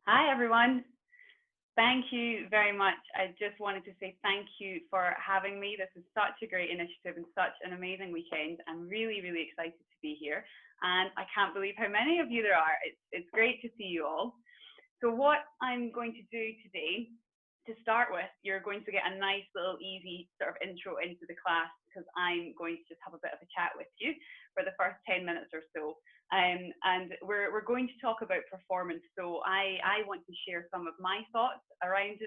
Hi, everyone. Thank you very much. I just wanted to say thank you for having me. This is such a great initiative and such an amazing weekend. I'm really, really excited to be here. And I can't believe how many of you there are. It's great to see you all. So what I'm going to do today, to start with, you're going to get a nice little easy sort of intro into the class because I'm going to just have a bit of a chat with you for the first 10 minutes or so. And we're going to talk about performance. So I want to share some of my thoughts around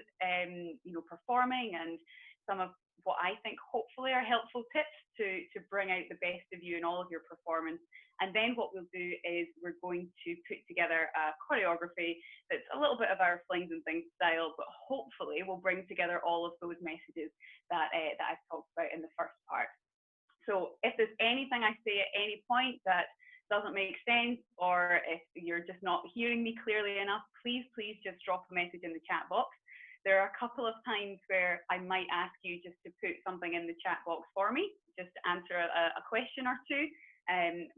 performing and some of what I think hopefully are helpful tips to bring out the best of you in all of your performance. And then what we'll do is we're going to put together a choreography that's a little bit of our Flings and Things style, but hopefully we'll bring together all of those messages that I've talked about in the first part. So if there's anything I say at any point that doesn't make sense, or if you're just not hearing me clearly enough, please just drop a message in the chat box. There are a couple of times where I might ask you just to put something in the chat box for me, just to answer a question or two.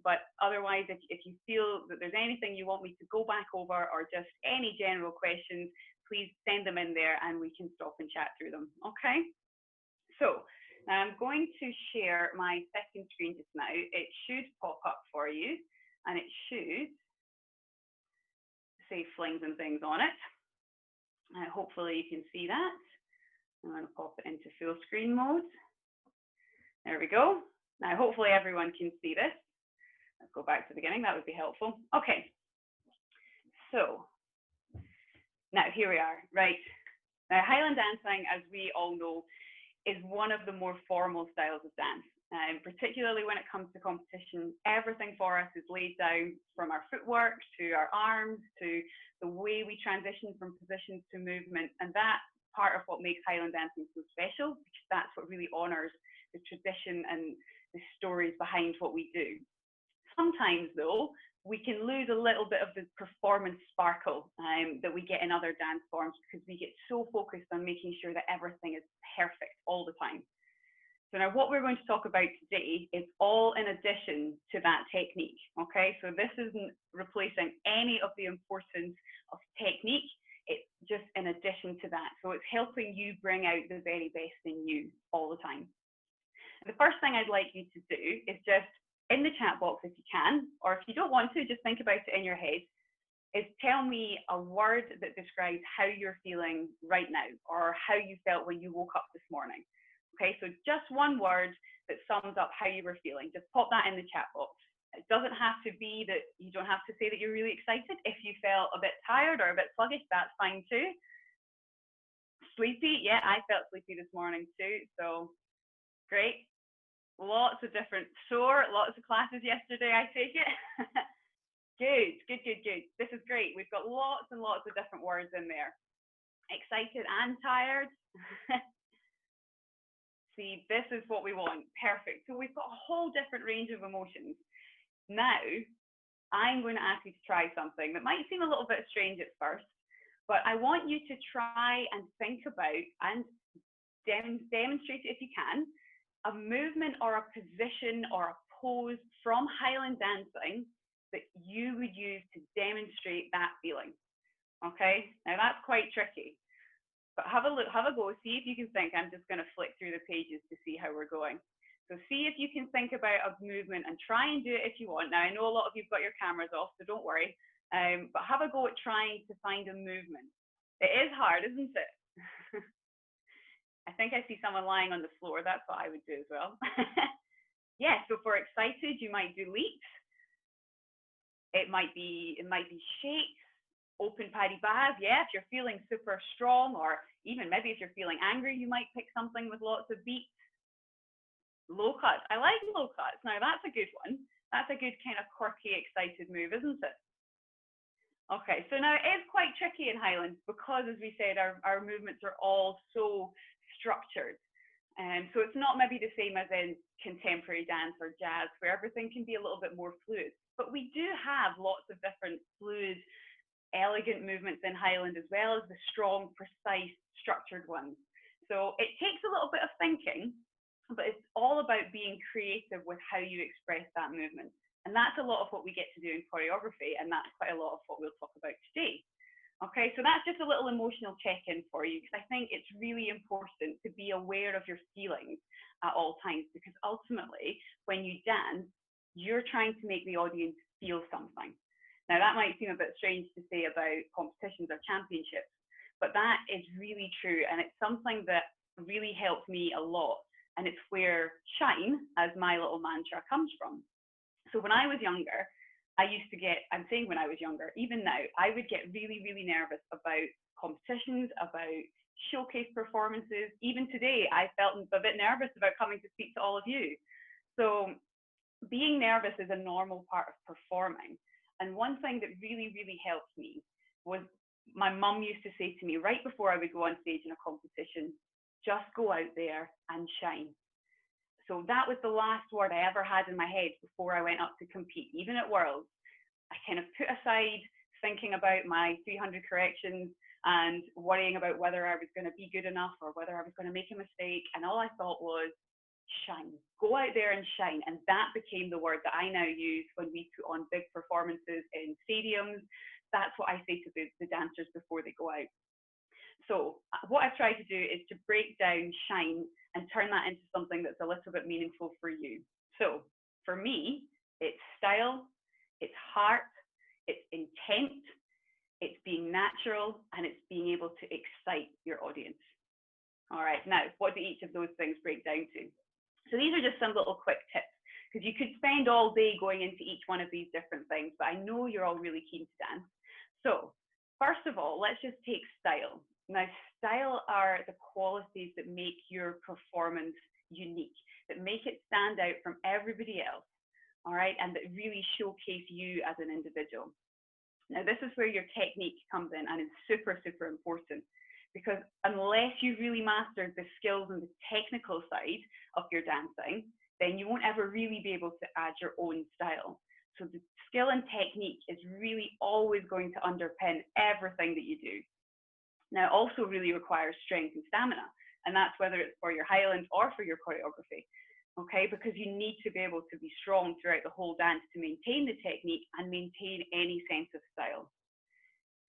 But otherwise, if you feel that there's anything you want me to go back over or just any general questions, please send them in there and we can stop and chat through them. Okay? So I'm going to share my second screen just now. It should pop up for you and it should say Flings and Things on it. Hopefully you can see that. I'm going to pop it into full screen mode. There we go. Now, hopefully everyone can see this. Let's go back to the beginning. That would be helpful. Okay. So now here we are. Right. Now, Highland dancing, as we all know, is one of the more formal styles of dance. Particularly when it comes to competition, everything for us is laid down from our footwork to our arms to the way we transition from positions to movement. And that's part of what makes Highland dancing so special, because that's what really honors the tradition and the stories behind what we do. Sometimes, though, we can lose a little bit of the performance sparkle that we get in other dance forms because we get so focused on making sure that everything is perfect all the time. So now what we're going to talk about today is all in addition to that technique, okay? So this isn't replacing any of the importance of technique, it's just in addition to that. So it's helping you bring out the very best in you all the time. The first thing I'd like you to do is just in the chat box if you can, or if you don't want to, just think about it in your head, is tell me a word that describes how you're feeling right now or how you felt when you woke up this morning. Okay, so just one word that sums up how you were feeling. Just pop that in the chat box. It doesn't have to be that, you don't have to say that you're really excited. If you felt a bit tired or a bit sluggish, that's fine too. Sleepy, yeah, I felt sleepy this morning too, so great. Lots of different, sore, lots of classes yesterday, I take it. Good. This is great. We've got lots and lots of different words in there. Excited and tired. See, this is what we want. Perfect. So we've got a whole different range of emotions. Now, I'm going to ask you to try something that might seem a little bit strange at first, but I want you to try and think about and demonstrate it if you can, a movement or a position or a pose from Highland dancing that you would use to demonstrate that feeling. Okay, now that's quite tricky. But have a look, have a go, see if you can think. I'm just going to flick through the pages to see how we're going. So see if you can think about a movement and try and do it if you want. Now, I know a lot of you've got your cameras off, so don't worry. But have a go at trying to find a movement. It is hard, isn't it? I think I see someone lying on the floor. That's what I would do as well. Yeah, so for excited, you might do leaps. It might be shakes. Open paddy baz, yeah, if you're feeling super strong, or even maybe if you're feeling angry, you might pick something with lots of beats. Low cuts, I like low cuts. Now that's a good one. That's a good kind of quirky, excited move, isn't it? Okay, so now it is quite tricky in Highland because, as we said, our movements are all so structured. So it's not maybe the same as in contemporary dance or jazz, where everything can be a little bit more fluid. But we do have lots of different fluid, elegant movements in Highland, as well as the strong, precise, structured ones. So it takes a little bit of thinking, but it's all about being creative with how you express that movement. And that's a lot of what we get to do in choreography, and that's quite a lot of what we'll talk about today. Okay, so that's just a little emotional check-in for you, because I think it's really important to be aware of your feelings at all times, because ultimately, when you dance, you're trying to make the audience feel something. Now, that might seem a bit strange to say about competitions or championships, but that is really true, and it's something that really helped me a lot, and it's where shine, as my little mantra, comes from. So when I was younger, I used to get, I'm saying when I was younger, even now, I would get really, really nervous about competitions, about showcase performances. Even today, I felt a bit nervous about coming to speak to all of you. So being nervous is a normal part of performing. And one thing that really, really helped me was my mum used to say to me right before I would go on stage in a competition, just go out there and shine. So that was the last word I ever had in my head before I went up to compete, even at Worlds. I kind of put aside thinking about my 300 corrections and worrying about whether I was going to be good enough or whether I was going to make a mistake. And all I thought was, shine. Go out there and shine. And that became the word that I now use when we put on big performances in stadiums. That's what I say to the dancers before they go out. So what I've tried to do is to break down shine and turn that into something that's a little bit meaningful for you. So for me, it's style, it's heart, it's intent, it's being natural, and it's being able to excite your audience. All right, now, what do each of those things break down to? So these are just some little quick tips, because you could spend all day going into each one of these different things, but I know you're all really keen to dance. So first of all, let's just take style. Now, style are the qualities that make your performance unique, that make it stand out from everybody else, all right, and that really showcase you as an individual. Now, this is where your technique comes in, and it's super, super important, because unless you really mastered the skills and the technical side of your dancing, then you won't ever really be able to add your own style. So the skill and technique is really always going to underpin everything that you do. Now, it also really requires strength and stamina, and that's whether it's for your Highland or for your choreography, okay? Because you need to be able to be strong throughout the whole dance to maintain the technique and maintain any sense of style.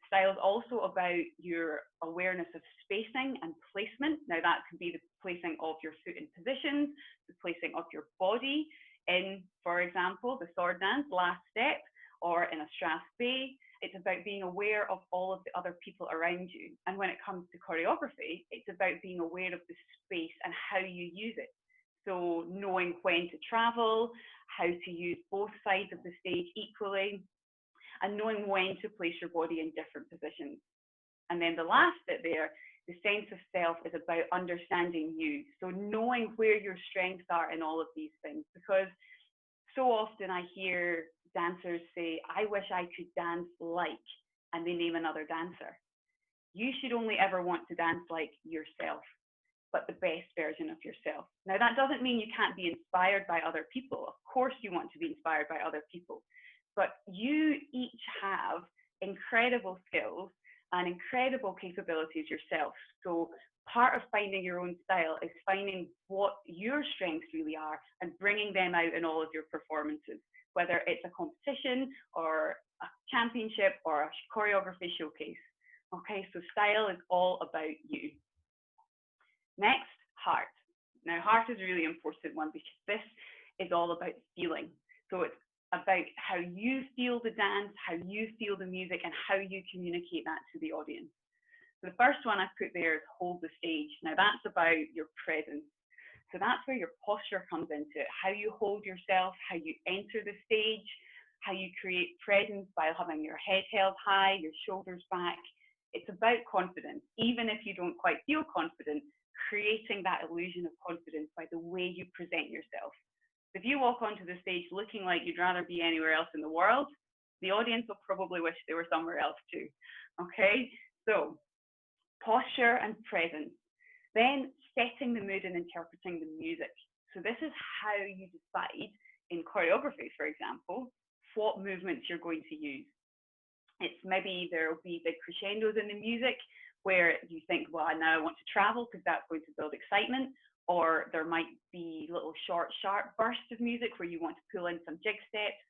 Style is also about your awareness of spacing and placement. Now, that could be the placing of your foot in positions, the placing of your body in, for example, the sword dance, last step, or in a strath bay. It's about being aware of all of the other people around you. And when it comes to choreography, it's about being aware of the space and how you use it. So knowing when to travel, how to use both sides of the stage equally, and knowing when to place your body in different positions. And then the last bit there, the sense of self, is about understanding you. So knowing where your strengths are in all of these things, because so often I hear dancers say, I wish I could dance like, and they name another dancer. You should only ever want to dance like yourself, but the best version of yourself. Now, that doesn't mean you can't be inspired by other people. Of course you want to be inspired by other people, but you each have incredible skills and incredible capabilities yourself. So part of finding your own style is finding what your strengths really are and bringing them out in all of your performances, whether it's a competition or a championship or a choreography showcase. Okay, so style is all about you. Next, heart. Now, heart is a really important one, because this is all about feeling. So it's about how you feel the dance, how you feel the music, and how you communicate that to the audience. So the first one I've put there is hold the stage. Now, that's about your presence. So that's where your posture comes into it, how you hold yourself, how you enter the stage, how you create presence by having your head held high, your shoulders back. It's about confidence. Even if you don't quite feel confident, creating that illusion of confidence by the way you present yourself. If you walk onto the stage looking like you'd rather be anywhere else in the world, the audience will probably wish they were somewhere else too. Okay, so posture and presence. Then setting the mood and interpreting the music. So this is how you decide in choreography, for example, what movements you're going to use. It's maybe there'll be big crescendos in the music where you think, well, now I want to travel because that's going to build excitement. Or there might be little short, sharp bursts of music where you want to pull in some jig steps.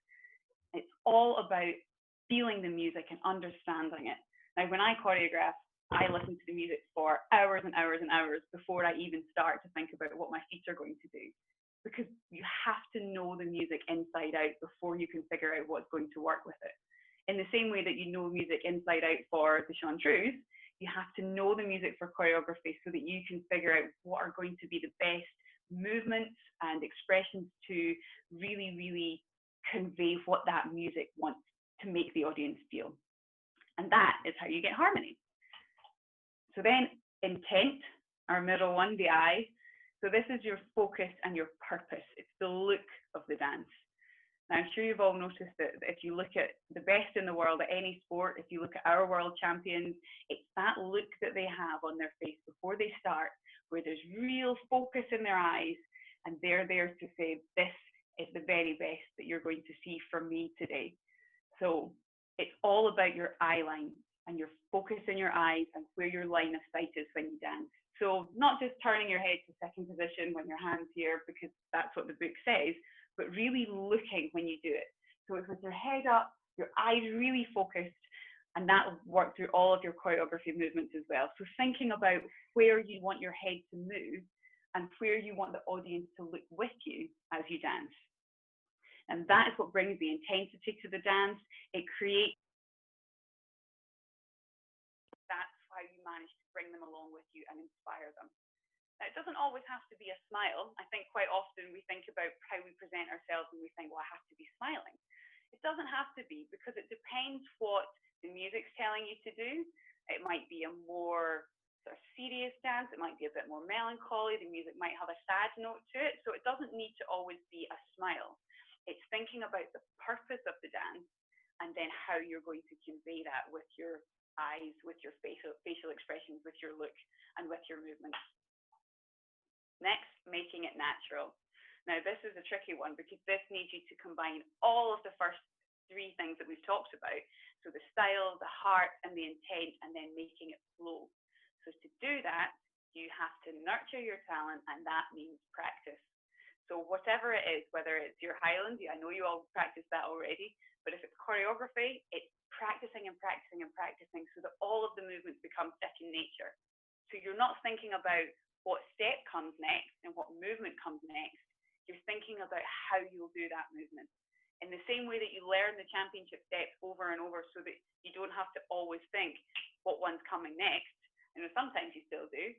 It's all about feeling the music and understanding it. Now, when I choreograph, I listen to the music for hours and hours and hours before I even start to think about what my feet are going to do. Because you have to know the music inside out before you can figure out what's going to work with it. In the same way that you know music inside out for the chanteuse, you have to know the music for choreography so that you can figure out what are going to be the best movements and expressions to really, really convey what that music wants to make the audience feel. And that is how you get harmony. So then intent, our middle one, the eye. So this is your focus and your purpose. It's the look of the dance. Now, I'm sure you've all noticed that if you look at the best in the world at any sport, if you look at our world champions, it's that look that they have on their face before they start, where there's real focus in their eyes, and they're there to say, this is the very best that you're going to see from me today. So it's all about your eye line and your focus in your eyes and where your line of sight is when you dance. So not just turning your head to second position when your hand's here, because that's what the book says, but really looking when you do it. So it's with your head up, your eyes really focused, and that will work through all of your choreography movements as well. So thinking about where you want your head to move and where you want the audience to look with you as you dance. And that is what brings the intensity to the dance. It creates, that's how you manage to bring them along with you and inspire them. Now, it doesn't always have to be a smile. I think quite often we think about how we present ourselves and we think, well, I have to be smiling. It doesn't have to be, because it depends what the music's telling you to do. It might be a more sort of serious dance. It might be a bit more melancholy. The music might have a sad note to it. So it doesn't need to always be a smile. It's thinking about the purpose of the dance and then how you're going to convey that with your eyes, with your facial expressions, with your look, and with your movements. Next, making it natural. Now, this is a tricky one because this needs you to combine all of the first three things that we've talked about. So the style, the heart, and the intent, and then making it flow. So to do that, you have to nurture your talent, and that means practice. So whatever it is, whether it's your Highland, I know you all practice that already, but if it's choreography, it's practicing and practicing and practicing so that all of the movements become second nature. So you're not thinking about what step comes next and what movement comes next. You're thinking about how you'll do that movement. In the same way that you learn the championship steps over and over so that you don't have to always think what one's coming next. You know, sometimes you still do,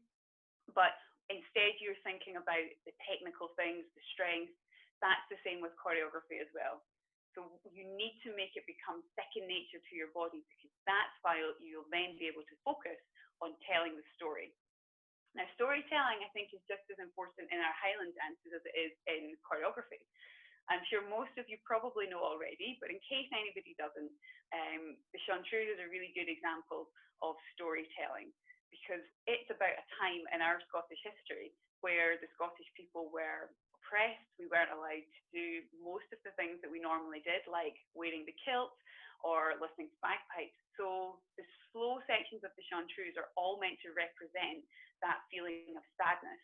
but instead you're thinking about the technical things, the strength. That's the same with choreography as well. So you need to make it become second nature to your body, because that's why you'll then be able to focus on telling the story. Now, storytelling, I think, is just as important in our Highland dances as it is in choreography. I'm sure most of you probably know already, but in case anybody doesn't, the chanteuse is a really good example of storytelling, because it's about a time in our Scottish history where the Scottish people were oppressed. We weren't allowed to do most of the things that we normally did, like wearing the kilt or listening to bagpipes. So the slow sections of the chanteuse are all meant to represent that feeling of sadness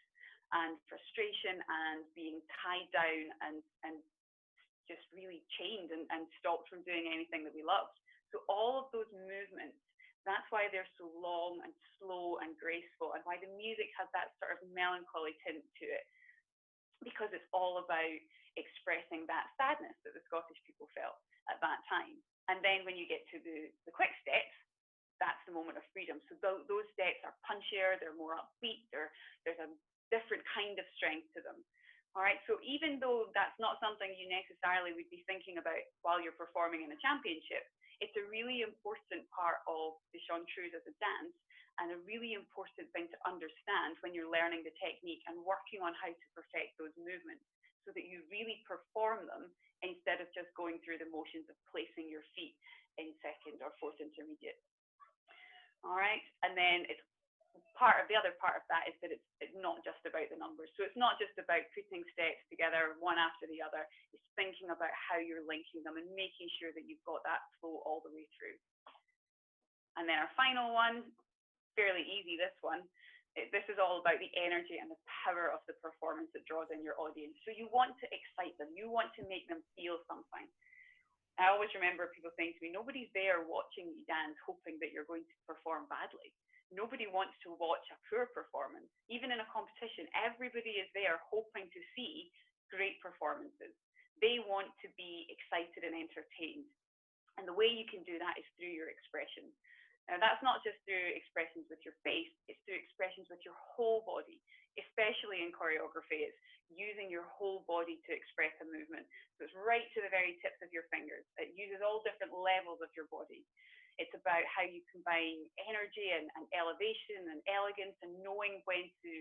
and frustration and being tied down and just really chained and stopped from doing anything that we loved. So all of those movements, that's why they're so long and slow and graceful, and why the music has that sort of melancholy tint to it, because it's all about expressing that sadness that the Scottish people felt at that time. And then when you get to the quick steps, that's the moment of freedom. So those steps are punchier, they're more upbeat, there's a different kind of strength to them. All right, so even though that's not something you necessarily would be thinking about while you're performing in a championship, it's a really important part of the chanteuse as a dance, and a really important thing to understand when you're learning the technique and working on how to perfect those movements, so that you really perform them instead of just going through the motions of placing your feet in second or fourth intermediate. All right, and then it's the other part of that is that it's not just about the numbers. So it's not just about putting steps together one after the other. It's thinking about how you're linking them and making sure that you've got that flow all the way through. And then our final one, fairly easy, this one. This is all about the energy and the power of the performance that draws in your audience. So you want to excite them. You want to make them feel something. I always remember people saying to me, nobody's there watching you dance hoping that you're going to perform badly. Nobody wants to watch a poor performance. Even in a competition, everybody is there hoping to see great performances. They want to be excited and entertained. And the way you can do that is through your expressions. Now, that's not just through expressions with your face, it's through expressions with your whole body, especially in choreography. It's using your whole body to express a movement. So it's right to the very tips of your fingers. It uses all different levels of your body. It's about how you combine energy and elevation and elegance, and knowing when to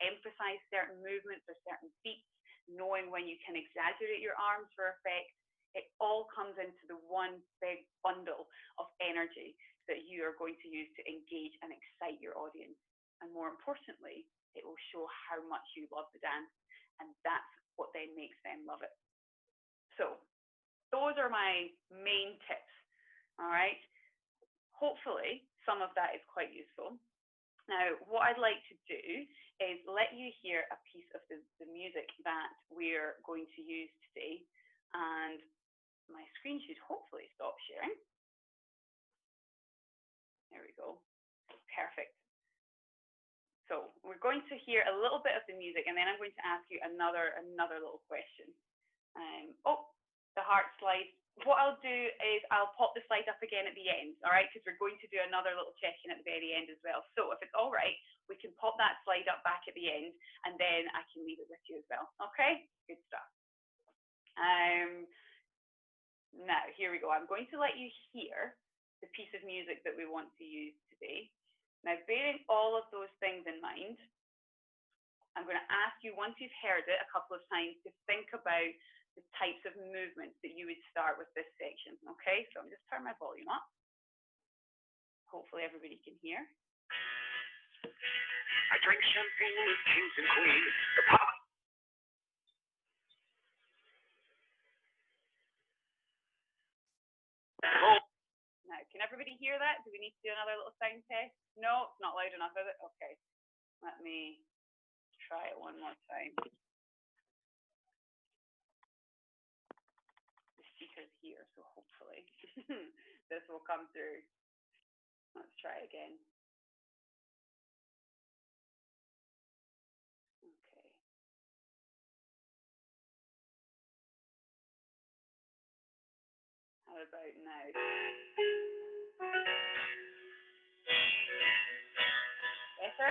emphasize certain movements or certain beats, knowing when you can exaggerate your arms for effect. It all comes into the one big bundle of energy that you are going to use to engage and excite your audience. And more importantly, it will show how much you love the dance, and that's what then makes them love it. So those are my main tips. All right. Hopefully some of that is quite useful. Now, what I'd like to do is let you hear a piece of the music that we're going to use today. And my screen should hopefully stop sharing. There we go. Perfect. So we're going to hear a little bit of the music, and then I'm going to ask you another little question. The heart slide. What I'll do is I'll pop the slide up again at the end, all right? Because we're going to do another little check-in at the very end as well. So if it's all right, we can pop that slide up back at the end, and then I can leave it with you as well. Okay? Good stuff. Now, here we go. I'm going to let you hear the piece of music that we want to use today. Now, bearing all of those things in mind, I'm going to ask you, once you've heard it a couple of times, to think about the types of movements that you would start with this section. Okay, so I'm just turn my volume up. Hopefully everybody can hear. I drink champagne with kings and queens. The pop. Now, can everybody hear that? Do we need to do another little sound test? No, it's not loud enough, is it? Okay, let me try it one more time. The speaker's here, so hopefully this will come through. Let's try again. Okay. How about now? Better?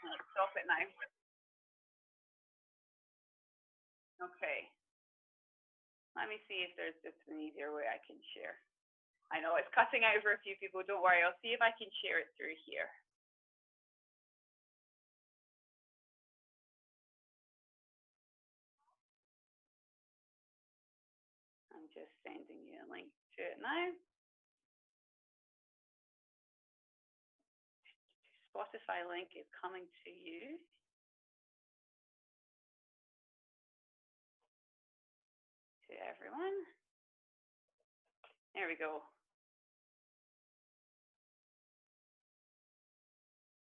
Let's stop it now. Okay. Let me see if there's just an easier way I can share. I know it's cutting out for a few people. Don't worry. I'll see if I can share it through here. I'm just sending you a link to it now. Spotify link is coming to you. To everyone. There we go.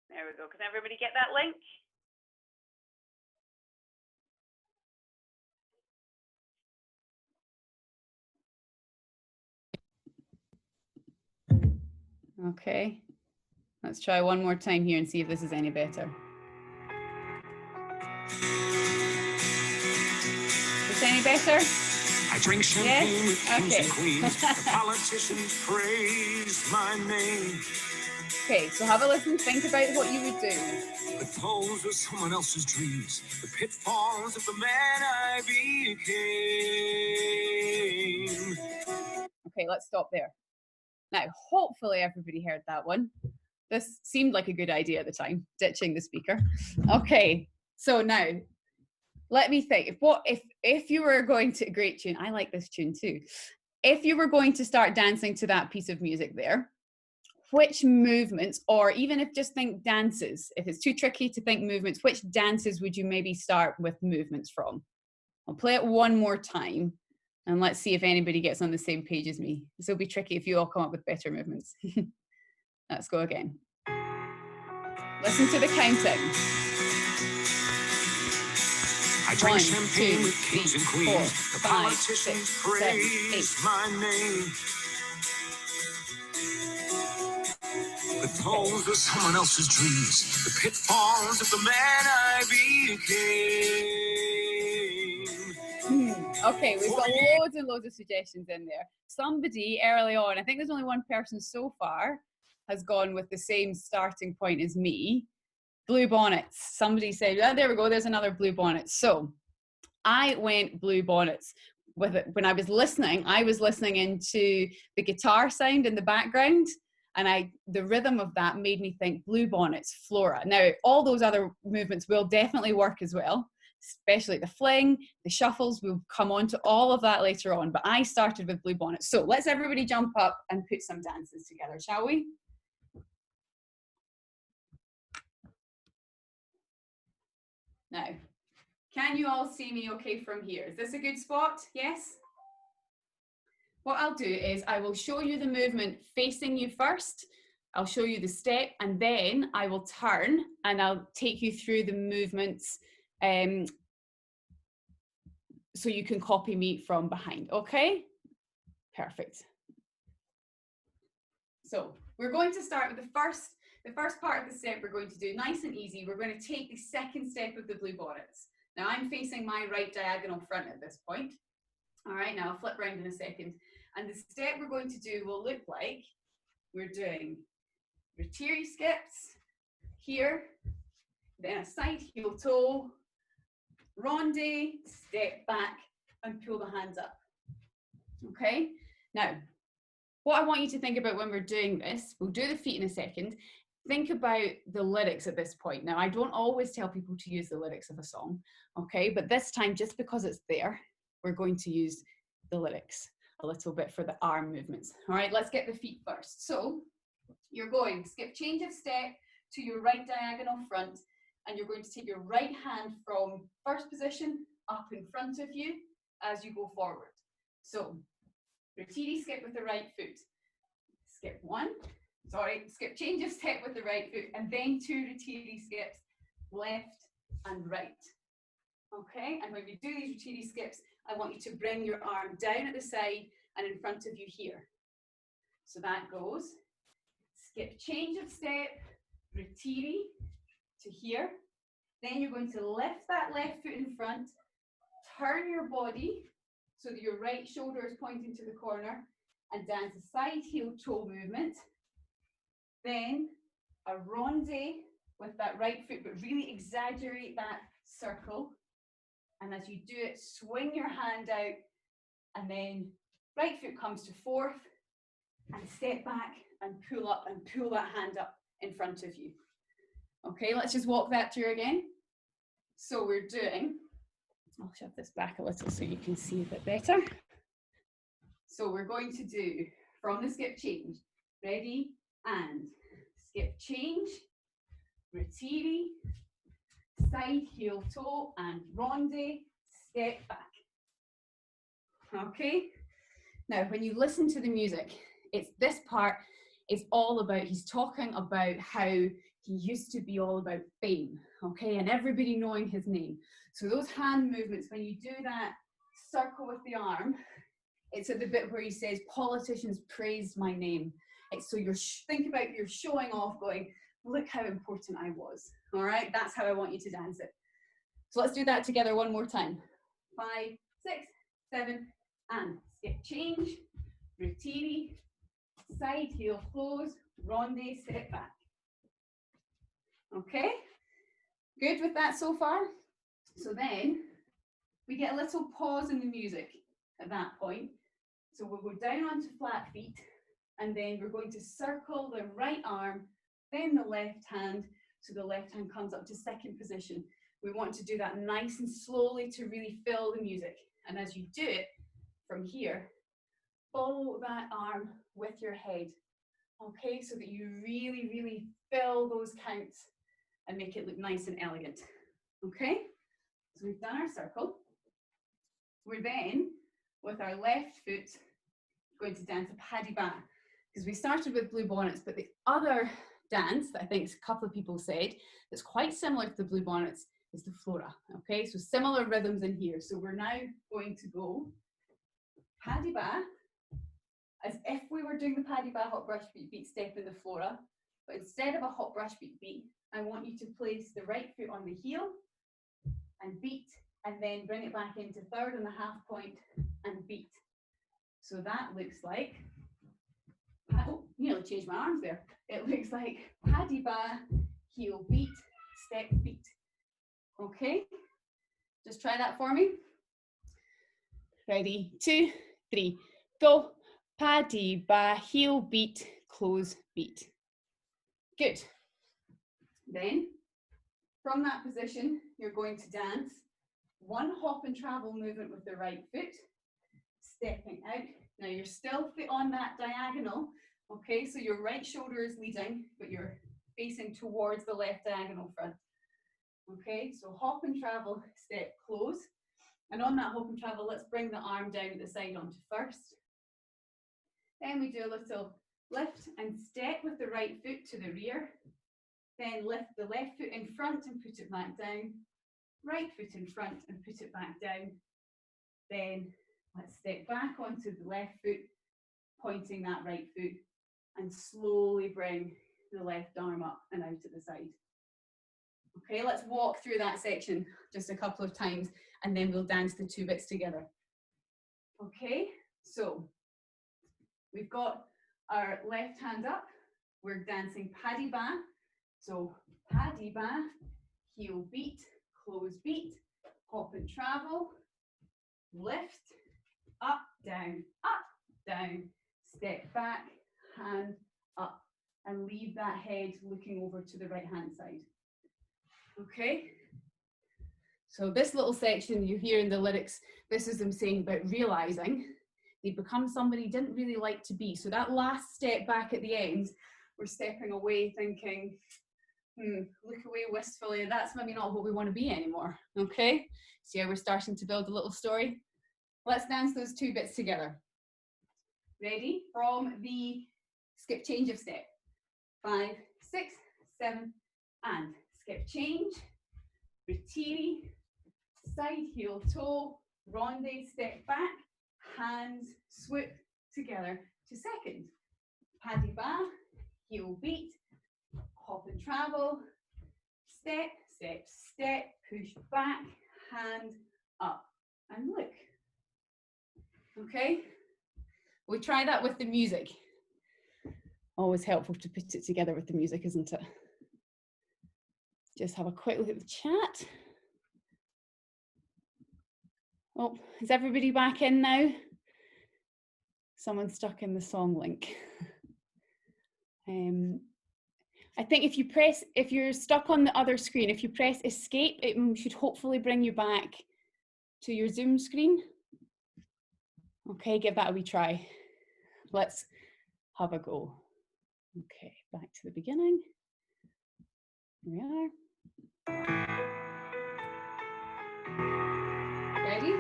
There we go. Can everybody get that link? Okay. Let's try one more time here and see if this is any better. Is this any better? I drink champagne with kings and queens. The politicians praise my name. Okay, so have a listen. Think about what you would do. The toes of someone else's dreams. The pitfalls of the man I became. Okay, let's stop there. Now, hopefully everybody heard that one. This seemed like a good idea at the time, ditching the speaker. Okay, so now let me think. If you were going to, great tune, I like this tune too. If you were going to start dancing to that piece of music there, which movements, or even if just think dances, if it's too tricky to think movements, which dances would you maybe start with movements from? I'll play it one more time and let's see if anybody gets on the same page as me. This will be tricky if you all come up with better movements. Let's go again. Listen to the counting. I drink 1, champagne 2, with kings 3, and 4, queens. The 5, politicians 6, 7, 8. praise my name. The tones of someone else's dreams. The pitfalls of the man I became. Okay, we've got loads and loads of suggestions in there. Somebody early on, I think there's only one person so far, has gone with the same starting point as me. Blue bonnets. Somebody said, oh, there we go, there's another blue bonnet. So I went blue bonnets. With it. When I was listening into the guitar sound in the background, and the rhythm of that made me think blue bonnets, flora. Now, all those other movements will definitely work as well, especially the fling, the shuffles. We'll come on to all of that later on, but I started with blue bonnets. So let's everybody jump up and put some dances together, shall we? Now, can you all see me okay from here? Is this a good spot? Yes? What I'll do is I will show you the movement facing you first. I'll show you the step, and then I will turn and I'll take you through the movements so you can copy me from behind, okay? Perfect. So we're going to start with the first part of the step we're going to do, nice and easy. We're going to take the second step of the blue bonnets. Now I'm facing my right diagonal front at this point. All right, now I'll flip round in a second. And the step we're going to do will look like we're doing rotary skips here, then a side heel toe, ronde, step back, and pull the hands up. Okay, now what I want you to think about when we're doing this, we'll do the feet in a second. Think about the lyrics at this point. Now, I don't always tell people to use the lyrics of a song, okay? But this time, just because it's there, we're going to use the lyrics a little bit for the arm movements. All right, let's get the feet first. So you're going skip change of step to your right diagonal front, and you're going to take your right hand from first position up in front of you as you go forward. So rotary skip with the right foot. Skip change of step with the right foot, and then 2 rotary skips, left and right. Okay, and when we do these rotary skips, I want you to bring your arm down at the side and in front of you here. So that goes skip change of step, rotary to here. Then you're going to lift that left foot in front, turn your body so that your right shoulder is pointing to the corner, and dance a side heel toe movement. Then a ronde with that right foot, but really exaggerate that circle. And as you do it, swing your hand out, and then right foot comes to fourth, and step back and pull up and pull that hand up in front of you. Okay, let's just walk that through again. So we're doing, I'll shove this back a little so you can see a bit better. So we're going to do from the skip change, ready, and skip change, rotary, side heel toe, and ronde, step back. Okay, now when you listen to the music, it's this part is all about, he's talking about how he used to be all about fame, okay, and everybody knowing his name. So those hand movements, when you do that circle with the arm, it's at the bit where he says, politicians praised my name. It's so think about you're showing off, going, look how important I was. All right, that's how I want you to dance it. So let's do that together one more time. 5, 6, 7, and skip change, rotary, side heel close, ronde, step back. Okay, good with that so far? So then we get a little pause in the music at that point. So we'll go down onto flat feet, and then we're going to circle the right arm, then the left hand, so the left hand comes up to second position. We want to do that nice and slowly to really fill the music. And as you do it from here, follow that arm with your head, okay, so that you really, really fill those counts and make it look nice and elegant, okay? So we've done our circle. We're then, with our left foot, going to dance a paddy ba, because we started with blue bonnets, but the other dance that I think a couple of people said that's quite similar to the blue bonnets is the flora. Okay, so similar rhythms in here. So we're now going to go paddy ba, as if we were doing the paddy ba hop brush beat beat step in the flora, but instead of a hop brush beat beat, I want you to place the right foot on the heel and beat, and then bring it back into third and a half point and beat. So that looks like, oh, nearly changed my arms there. It looks like paddy ba, heel beat, step beat. Okay, just try that for me. Ready, 2, 3, go. Paddy ba, heel beat, close beat. Good. Then, from that position, you're going to dance one hop and travel movement with the right foot, stepping out. Now you're still on that diagonal, okay? So your right shoulder is leading, but you're facing towards the left diagonal front. Okay, so hop and travel, step, close. And on that hop and travel, let's bring the arm down at the side onto first. Then we do a little lift and step with the right foot to the rear. Then lift the left foot in front and put it back down. Right foot in front and put it back down. Then let's step back onto the left foot, pointing that right foot, and slowly bring the left arm up and out to the side. Okay, let's walk through that section just a couple of times, and then we'll dance the two bits together. Okay, so we've got our left hand up. We're dancing paddy ba. So paddy ba, heel beat, close beat, hop and travel, lift, up, down, step back, hand up, and leave that head looking over to the right hand side. Okay, so this little section you hear in the lyrics, this is them saying about realizing they become somebody they didn't really like to be. So that last step back at the end, we're stepping away thinking, look away wistfully, that's maybe not what we want to be anymore. Okay, see how we're starting to build a little story? Let's dance those two bits together. Ready? From the skip change of step. 5, 6, 7, and skip change, retiri, side heel toe, ronde, step back, hands swoop together to second. Paddy ba, heel beat, hop and travel, step, step, step, push back, hand up, and look. Okay, we try that with the music. Always helpful to put it together with the music, isn't it? Just have a quick look at the chat. Oh, is everybody back in now? Someone stuck in the song link. I think if you're stuck on the other screen, if you press escape, it should hopefully bring you back to your Zoom screen. Okay, give that a wee try. Let's have a go. Okay, back to the beginning. Here we are. Ready?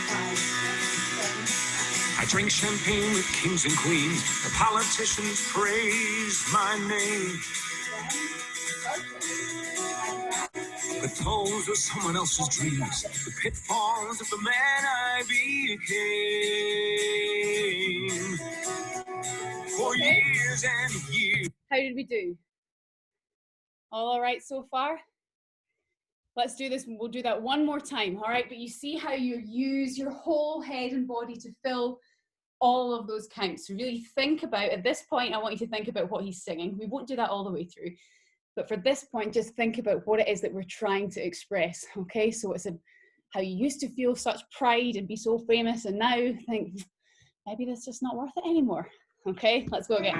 5, 7. I drink champagne with kings and queens. The politicians praise my name. The toes of someone else's dreams. The pitfalls of the man I became. For years and years. How did we do? All right so far? Let's do this. We'll do that one more time, all right? But you see how you use your whole head and body to fill all of those counts. So really think about, at this point, I want you to think about what he's singing. We won't do that all the way through. But for this point, just think about what it is that we're trying to express, okay? So it's how you used to feel such pride and be so famous, and now think, maybe that's just not worth it anymore. Okay, let's go again.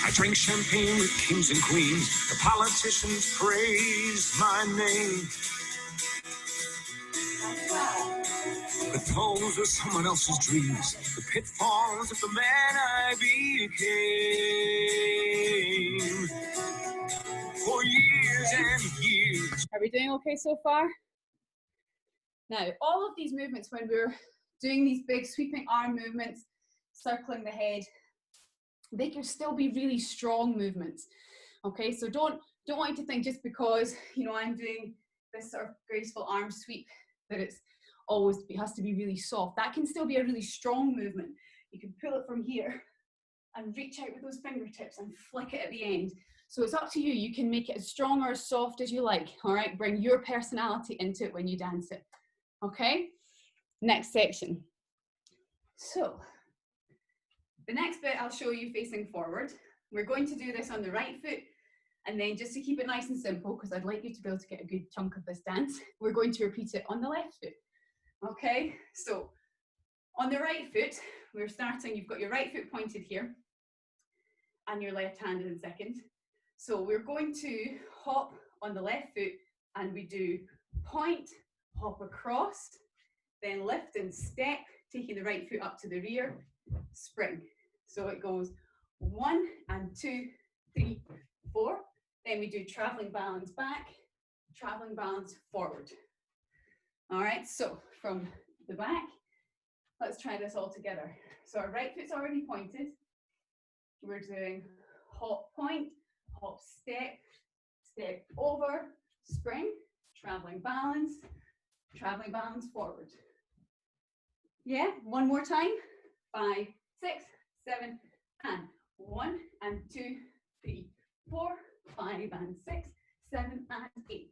I drink champagne with kings and queens. The politicians praise my name. The Those are someone else's dreams, the pitfalls of the man I became. For years and years. Are we doing okay so far? Now, all of these movements, when we're doing these big sweeping arm movements, circling the head, they can still be really strong movements. Okay, so don't want you to think just because, you know, I'm doing this sort of graceful arm sweep that it has to be really soft. That can still be a really strong movement. You can pull it from here and reach out with those fingertips and flick it at the end. So it's up to you. You can make it as strong or as soft as you like. All right, bring your personality into it when you dance it. Okay, next section. So the next bit I'll show you facing forward. We're going to do this on the right foot, and then just to keep it nice and simple, because I'd like you to be able to get a good chunk of this dance, we're going to repeat it on the left foot. Okay, so on the right foot, we're starting, you've got your right foot pointed here, and your left hand in second. So we're going to hop on the left foot, and we do point, hop across, then lift and step, taking the right foot up to the rear, spring. So it goes 1 and 2, 3, 4. Then we do traveling balance back, traveling balance forward. All right, so from the back, let's try this all together. So our right foot's already pointed. We're doing hop, point, hop, step, step over, spring, traveling balance forward. Yeah, one more time. 5, 6, 7, and 1 and 2, 3, 4, 5 and 6, 7 and 8.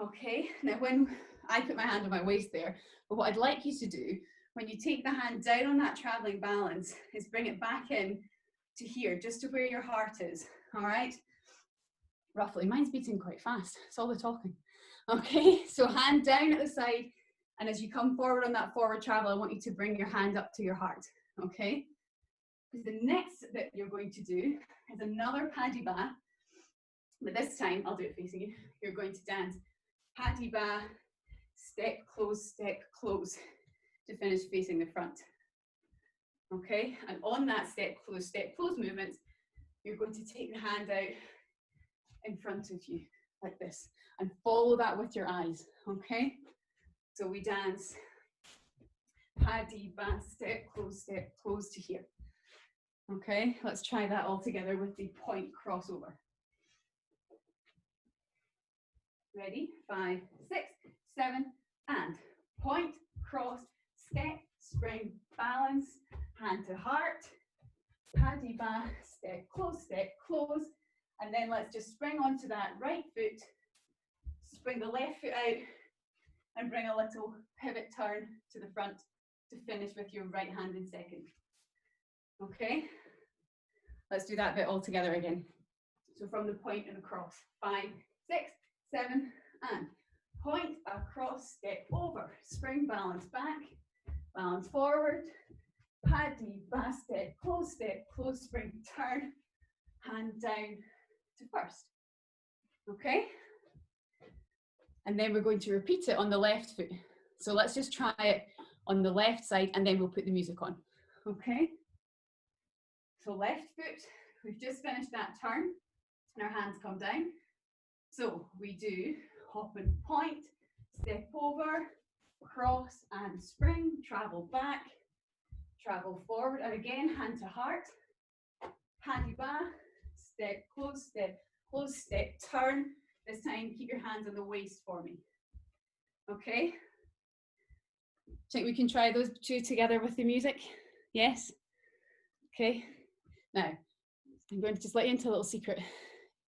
Okay, now when I put my hand on my waist there, but what I'd like you to do when you take the hand down on that traveling balance is bring it back in to here, just to where your heart is. All right, roughly. Mine's beating quite fast. It's all the talking. Okay, so hand down at the side, and as you come forward on that forward travel, I want you to bring your hand up to your heart. Okay, because the next bit you're going to do is another paddy ba, but this time I'll do it facing you. You're going to dance paddy ba, step close to finish facing the front. Okay, and on that step close movement, you're going to take the hand out in front of you like this and follow that with your eyes. Okay, so we dance paddy ba, step close to here. Okay, let's try that all together with the point crossover. Ready? 5, 6, 7, and point, cross, step, spring, balance, hand to heart, paddy ba, step, close, and then let's just spring onto that right foot, spring the left foot out, and bring a little pivot turn to the front to finish with your right hand in second. Okay, let's do that bit all together again. So from the point and across, 5, 6, 7, and point, across, step over, spring, balance back, balance forward, paddy ba, step close, spring, turn, hand down to first. Okay, and then we're going to repeat it on the left foot. So let's just try it on the left side, and then we'll put the music on. Okay, so left foot, we've just finished that turn, and our hands come down. So we do hop and point, step over, cross and spring, travel back, travel forward, and again, hand to heart, paddy ba, step close, step, turn. This time, keep your hands on the waist for me. Okay? Think we can try those two together with the music? Yes? Okay. Now, I'm going to just let you into a little secret.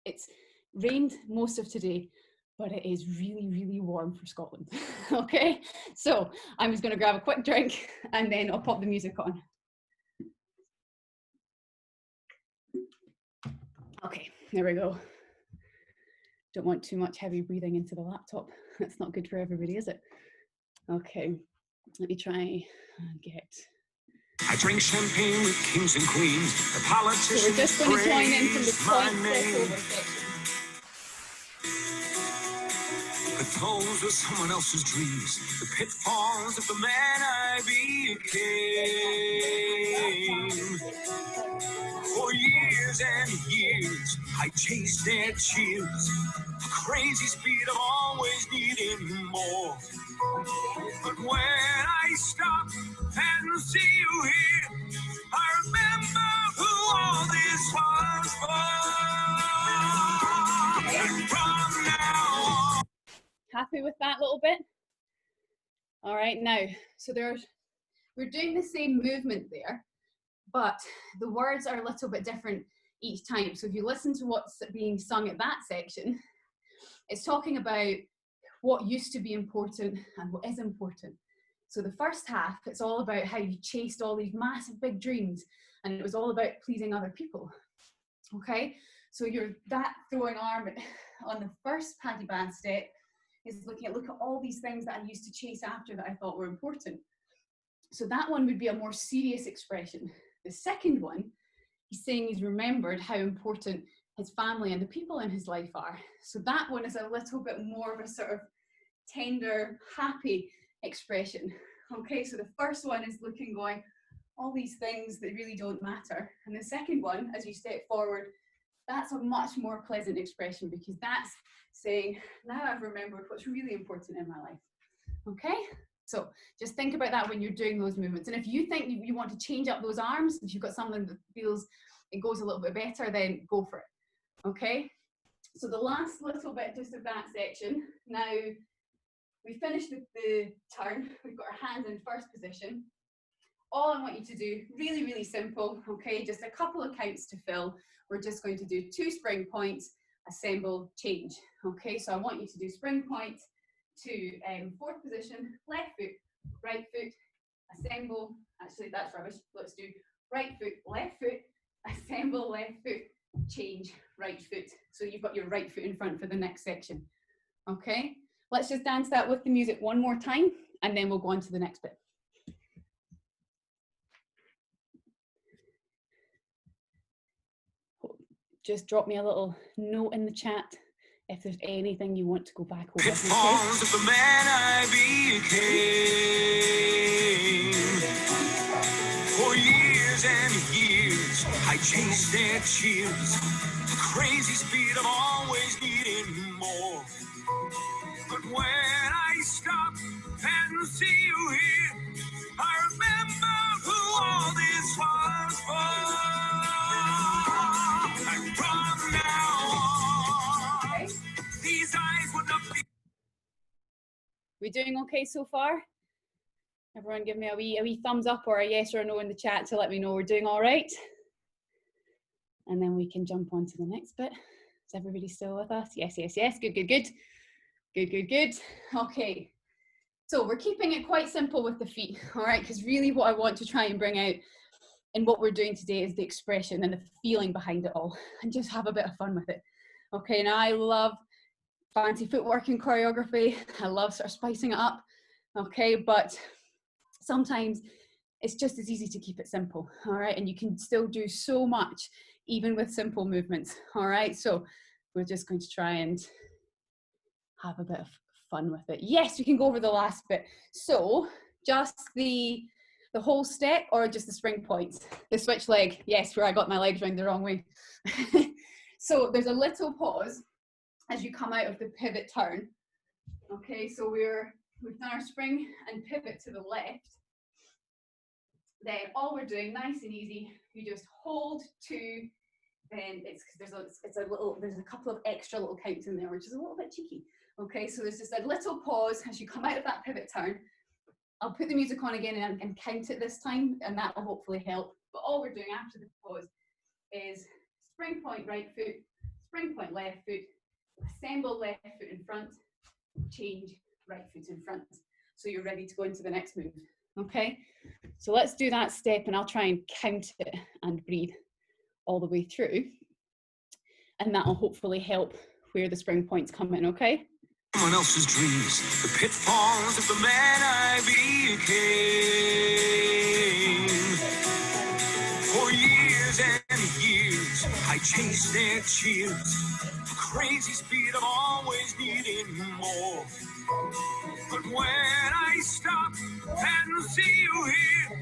It's rained most of today, but it is really, really warm for Scotland. Okay, so I'm just going to grab a quick drink and then I'll pop the music on. Okay, there we go. Don't want too much heavy breathing into the laptop. That's not good for everybody, is it? Okay, let me try and get. I drink champagne with kings and queens. The politicians So we're just going to join in from the point step over section. But Those were someone else's dreams, the pitfalls of the man I became. For years and years, I chased their cheers, the crazy speed of always needing more. But when I stop and see you here, I remember who all this was for. And from now on. Happy with that little bit? All right, now, so we're doing the same movement there, but the words are a little bit different each time. So if you listen to what's being sung at that section, it's talking about what used to be important and what is important. So the first half, it's all about how you chased all these massive big dreams, and it was all about pleasing other people. Okay, so that throwing arm on the first paddy band step is look at all these things that I used to chase after that I thought were important. So that one would be a more serious expression. The second one, he's saying he's remembered how important his family and the people in his life are. So that one is a little bit more of a sort of tender, happy expression. Okay, so the first one is going, all these things that really don't matter. And the second one, as you step forward, that's a much more pleasant expression, because that's saying, now I've remembered what's really important in my life. Okay, so just think about that when you're doing those movements. And if you think you want to change up those arms, if you've got something that feels it goes a little bit better, then go for it. Okay, so the last little bit just of that section. Now we finished the turn, we've got our hands in first position. All I want you to do, really, really simple, okay, just a couple of counts to fill. We're just going to do 2 spring points, assemble, change. Okay, so I want you to do spring point to fourth position, left foot, right foot, assemble. Actually, that's rubbish. Let's do right foot, left foot, assemble, left foot, change, right foot. So you've got your right foot in front for the next section. Okay, let's just dance that with the music one more time, and then we'll go on to the next bit. Just drop me a little note in the chat if there's anything you want to go back over. Pitfalls of the man I became. For years and years, I chased their cheers, the crazy speed of always needing more. But when I stop and see you here, I remember who all this was for. And from now on, these eyes would not be. We doing okay so far? Everyone give me a wee thumbs up or a yes or a no in the chat to let me know we're doing all right. And then we can jump on to the next bit. Is everybody still with us? Yes, yes, yes. Good, good, good. Good, good, good. Okay. So we're keeping it quite simple with the feet, all right? Because really what I want to try and bring out in what we're doing today is the expression and the feeling behind it all, and just have a bit of fun with it. Okay, now I love fancy footwork and choreography. I love sort of spicing it up, okay? But sometimes it's just as easy to keep it simple, all right? And you can still do so much, even with simple movements, all right? So we're just going to try and have a bit of fun with it. Yes, we can go over the last bit. So just the whole step or just the spring points? The switch leg, yes, where I got my legs round the wrong way. So there's a little pause as you come out of the pivot turn. Okay, so we've done our spring and pivot to the left. Then all we're doing, nice and easy, you just hold 2, then there's a couple of extra little counts in there, which is a little bit cheeky. Okay, so there's just a little pause as you come out of that pivot turn. I'll put the music on again and count it this time, and that will hopefully help. But all we're doing after the pause is spring point right foot, spring point left foot, assemble left foot in front, change right foot in front. So you're ready to go into the next move. Okay, so let's do that step, and I'll try and count it and breathe all the way through. And that will hopefully help where the spring points come in, okay? Someone else's dreams, the pitfalls of the man I became. For years and years, I chased their cheers, the crazy speed of always needing more. But when I stop and see you here,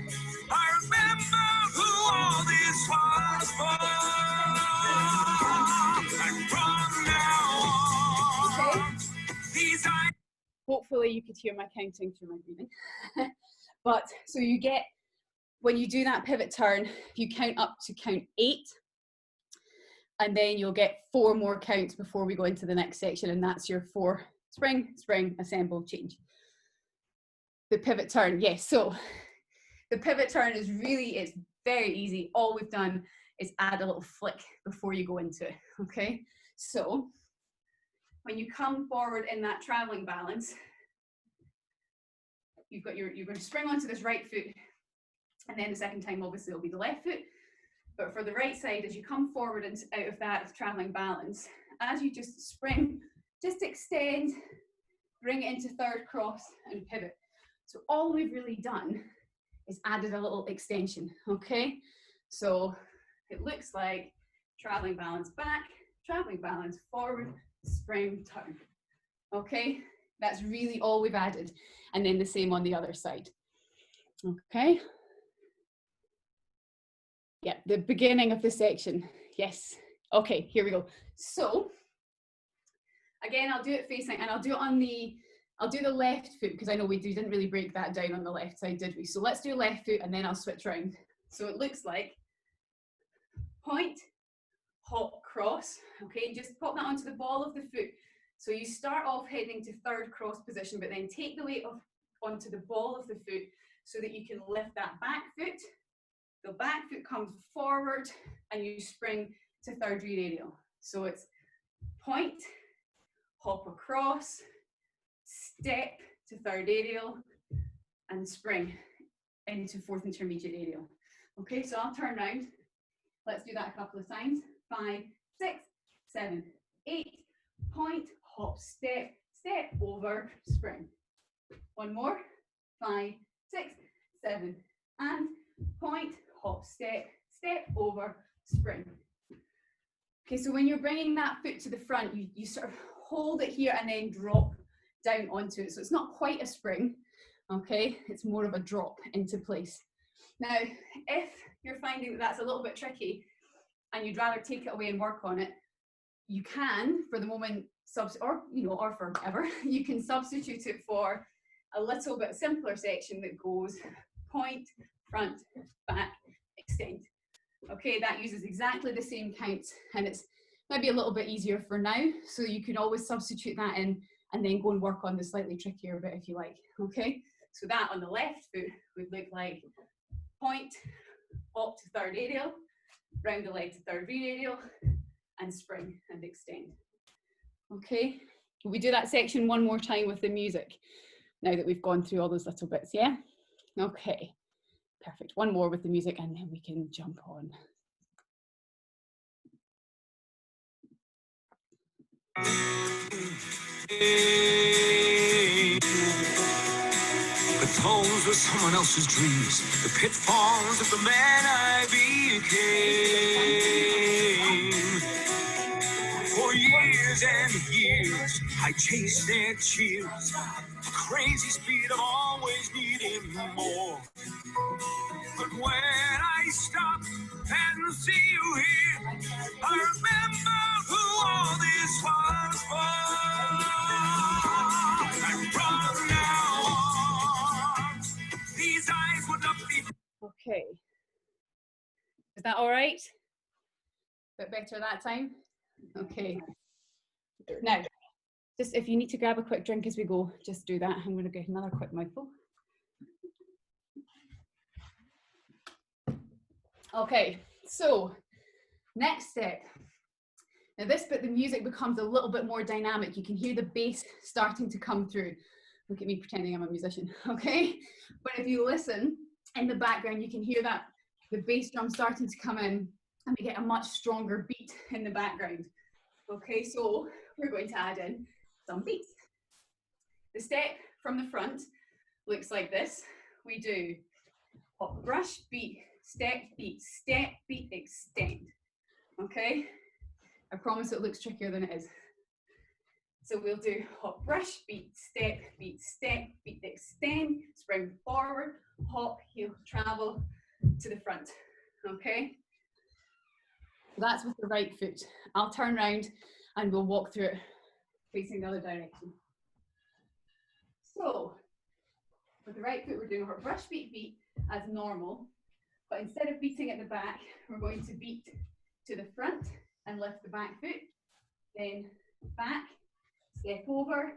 I remember who all this was for. And from now on, these eyes. Hopefully you could hear my counting through my breathing. But so you get, when you do that pivot turn, you count up to count 8, and then you'll get 4 more counts before we go into the next section, and that's your 4 spring, spring, assemble, change. The pivot turn, yes, so the pivot turn is really, it's very easy. All we've done is add a little flick before you go into it, okay? So when you come forward in that traveling balance, you've got you're going to spring onto this right foot, and then the second time obviously it'll be the left foot. But for the right side, as you come forward and out of that traveling balance, as you just spring, just extend, bring it into third cross and pivot. So all we've really done is added a little extension, okay? So it looks like traveling balance back, traveling balance forward, spring, turn, okay? That's really all we've added. And then the same on the other side, okay? Yeah, the beginning of the section, yes. Okay, here we go. So, again, I'll do it facing, and I'll do it on the, I'll do the left foot, because I know we didn't really break that down on the left side, did we? So let's do left foot, and then I'll switch around. So it looks like point, hop, cross, okay? Just pop that onto the ball of the foot. So you start off heading to third cross position, but then take the weight onto the ball of the foot so that you can lift that back foot. The back foot comes forward and you spring to third rear aerial. So it's point, hop across, step to third aerial, and spring into fourth intermediate aerial. Okay, so I'll turn around. Let's do that a couple of times. 5, 6, 7, 8, point, hop, step, step, over, spring. One more. 5, 6, 7, and point, hop, step, step, over, spring. Okay, so when you're bringing that foot to the front, you sort of hold it here and then drop down onto it. So it's not quite a spring, okay? It's more of a drop into place. Now, if you're finding that that's a little bit tricky and you'd rather take it away and work on it, you can, for the moment, or forever, you can substitute it for a little bit simpler section that goes point, front, back, extend. Okay, that uses exactly the same count, and it's maybe a little bit easier for now, so you can always substitute that in and then go and work on the slightly trickier bit if you like, okay? So that on the left foot would look like point, hop to third aerial, round the leg to third rear aerial, and spring and extend. Okay, we do that section one more time with the music, now that we've gone through all those little bits, yeah? Okay, perfect. One more with the music and then we can jump on. The poems were someone else's dreams, the pitfalls of the man I became. For years and years, I chased their cheers, a crazy speed of always needing more. But when I stop and see you here, I remember who all this was for. And from now on, these eyes would not be. Okay, is that all right? Bit better that time? Okay. Now, just if you need to grab a quick drink as we go, just do that. I'm going to get another quick mouthful. Okay, so next step. Now this bit, the music becomes a little bit more dynamic. You can hear the bass starting to come through. Look at me pretending I'm a musician, okay? But if you listen in the background, you can hear that the bass drum starting to come in, and we get a much stronger beat in the background. Okay, so we're going to add in some beats. The step from the front looks like this. We do hop, brush, beat, step, beat, extend. Okay, I promise it looks trickier than it is. So we'll do hop, brush, beat, step, beat, extend, spring forward, hop, heel, travel to the front, okay? That's with the right foot. I'll turn around and we'll walk through it facing the other direction. So, with the right foot, we're doing hop, brush, beat as normal, but instead of beating at the back, we're going to beat to the front and lift the back foot, then back, step over,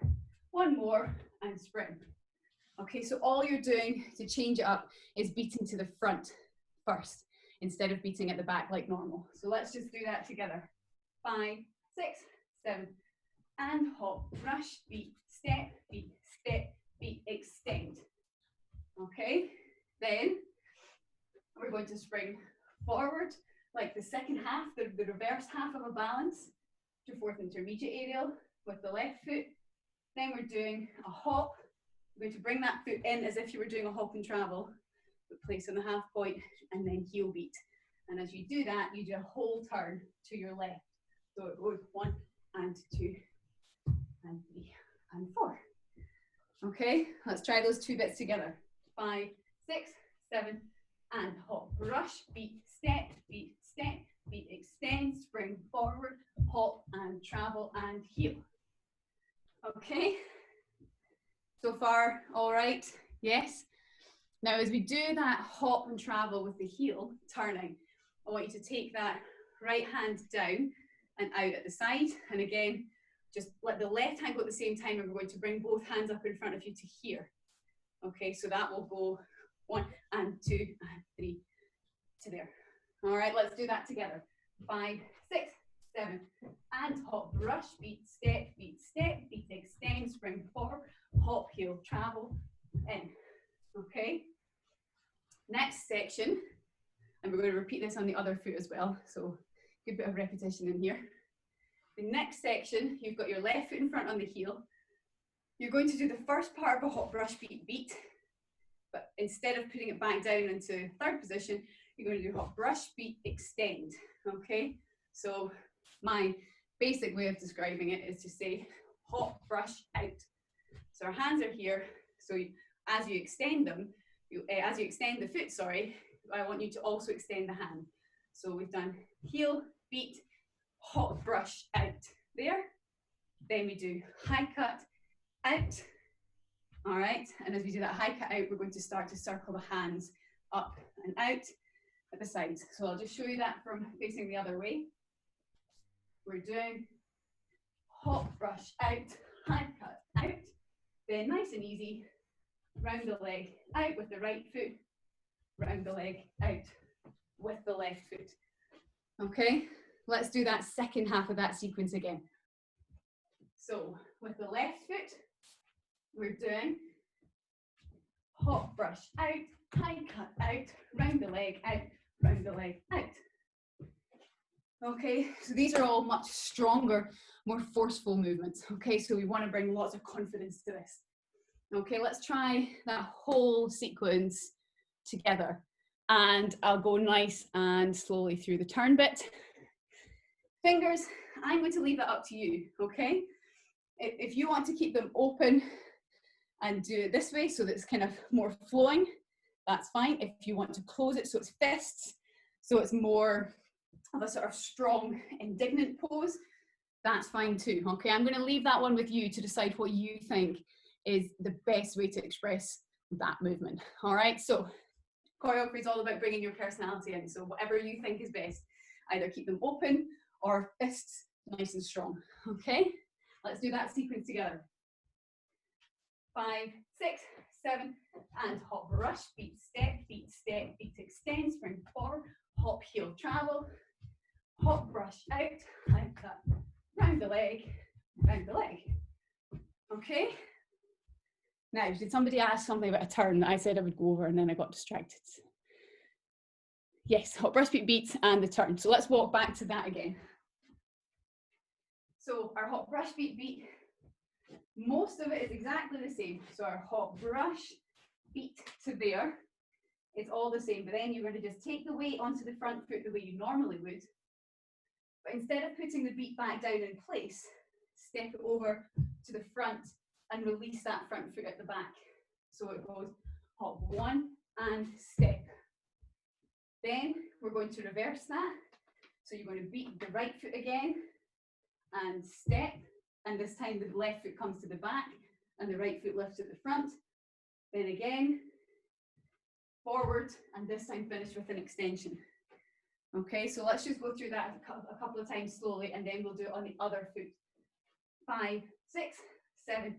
one more, and spring. Okay, so all you're doing to change it up is beating to the front first, instead of beating at the back like normal. So let's just do that together. 5, 6, 7, and hop, brush, beat, step, beat, extend. Okay, then we're going to spring forward, like the second half, the reverse half of a balance, to fourth intermediate aerial with the left foot. Then we're doing a hop. We're going to bring that foot in as if you were doing a hop and travel, but place on the half point, and then heel beat. And as you do that, you do a whole turn to your left. So it goes 1 and 2 and 3 and 4. Okay, let's try those 2 bits together. 5, 6, 7, and hop, brush, beat, step, extend, spring forward, hop and travel and heel. Okay, so far, all right, yes. Now as we do that hop and travel with the heel turning, I want you to take that right hand down and out at the side, and again, just let the left hand go at the same time, and we're going to bring both hands up in front of you to here. Okay, so that will go 1 and 2 and 3 to there. All right, let's do that together. 5, 6, 7, and hop, brush, beat, step, extend, spring forward, hop, heel, travel, in. Okay, next section, and we're going to repeat this on the other foot as well, so good bit of repetition in here. The next section, you've got your left foot in front on the heel. You're going to do the first part of a hop, brush, beat, but instead of putting it back down into third position, you're going to do hop, brush, beat, extend. Okay, so my basic way of describing it is to say hop, brush, out. So our hands are here, so as you extend them, as you extend the foot, sorry, I want you to also extend the hand. So we've done heel, beat, hop, brush, out there. Then we do high cut, out. All right, and as we do that high cut out, we're going to start to circle the hands up and out at the sides. So I'll just show you that from facing the other way. We're doing hop, brush, out, high cut, out. Then nice and easy, round the leg out with the right foot, round the leg out with the left foot. Okay, let's do that second half of that sequence again. So with the left foot, we're doing hop, brush, out, high cut, out, round the leg out, round the leg out. Okay, so these are all much stronger, more forceful movements. Okay, so we want to bring lots of confidence to this. Okay, let's try that whole sequence together. And I'll go nice and slowly through the turn bit. Fingers, I'm going to leave that up to you, okay? If you want to keep them open and do it this way so that it's kind of more flowing, that's fine. If you want to close it so it's fists, so it's more of a sort of strong, indignant pose, that's fine too, okay? I'm going to leave that one with you to decide what you think is the best way to express that movement, all right? So choreography is all about bringing your personality in, so whatever you think is best, either keep them open or fists nice and strong, okay? Let's do that sequence together. 5, 6, 7, and hop, brush, beat, step, extend, spring forward, hop, heel, travel, hop, brush, out, high cut, round the leg, okay? Now, did somebody ask something about a turn that I said I would go over and then I got distracted? Yes, hop, brush, beat, and the turn. So let's walk back to that again. So our hop, brush, beat, most of it is exactly the same. So our hop, brush, beat to there, it's all the same. But then you're going to just take the weight onto the front foot the way you normally would. But instead of putting the beat back down in place, step it over to the front and release that front foot at the back. So it goes hop 1 and step. Then we're going to reverse that. So you're going to beat the right foot again and step. And this time the left foot comes to the back and the right foot lifts at the front. Then again, forward, and this time finish with an extension. Okay, so let's just go through that a couple of times slowly, and then we'll do it on the other foot. 5, 6, 7,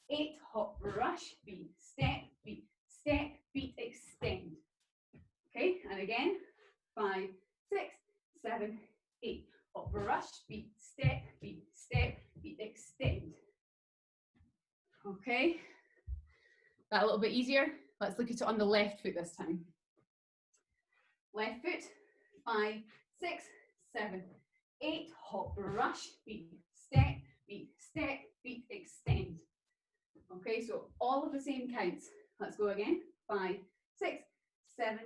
8, hop, rush, beat, step, beat, extend. Okay, and again, 5, 6, 7, 8, hop, rush, beat, step, beat, extend. Okay, that a little bit easier. Let's look at it on the left foot this time. Left foot, 5, 6, 7, 8, hop, rush, beat, step, beat, extend. Okay, so all of the same counts. Let's go again. 5, 6, 7,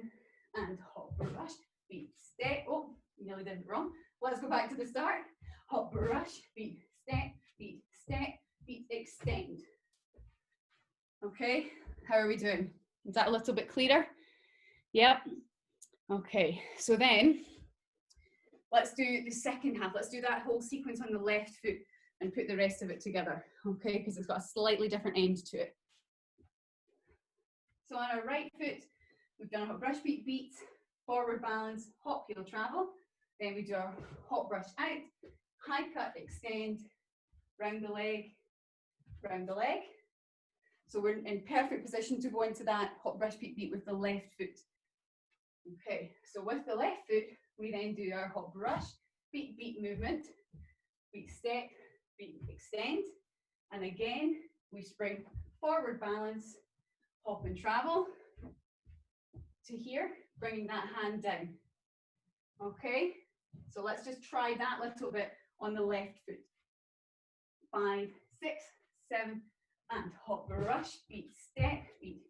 and hop, rush, beat, step. Oh, nearly did it wrong. Let's go back to the start. Hop, rush, beat, step, beat, extend. Okay, how are we doing? Is that a little bit clearer? Yep. Okay, so then let's do the second half. Let's do that whole sequence on the left foot and put the rest of it together, okay? Because it's got a slightly different end to it. So on our right foot, we've done a hop, brush, beat, beat, forward balance, hop, heel, travel. Then we do our hop, brush out, high cut, extend, round the leg, round the leg. So we're in perfect position to go into that hop, brush, beat, beat with the left foot. Okay, so with the left foot, we then do our hop, brush, beat, beat movement, beat, step, beat, extend. And again, we spring forward balance, hop and travel to here, bringing that hand down. Okay, so let's just try that little bit on the left foot. 5, 6, 7, and hop, rush, beat, step, beat,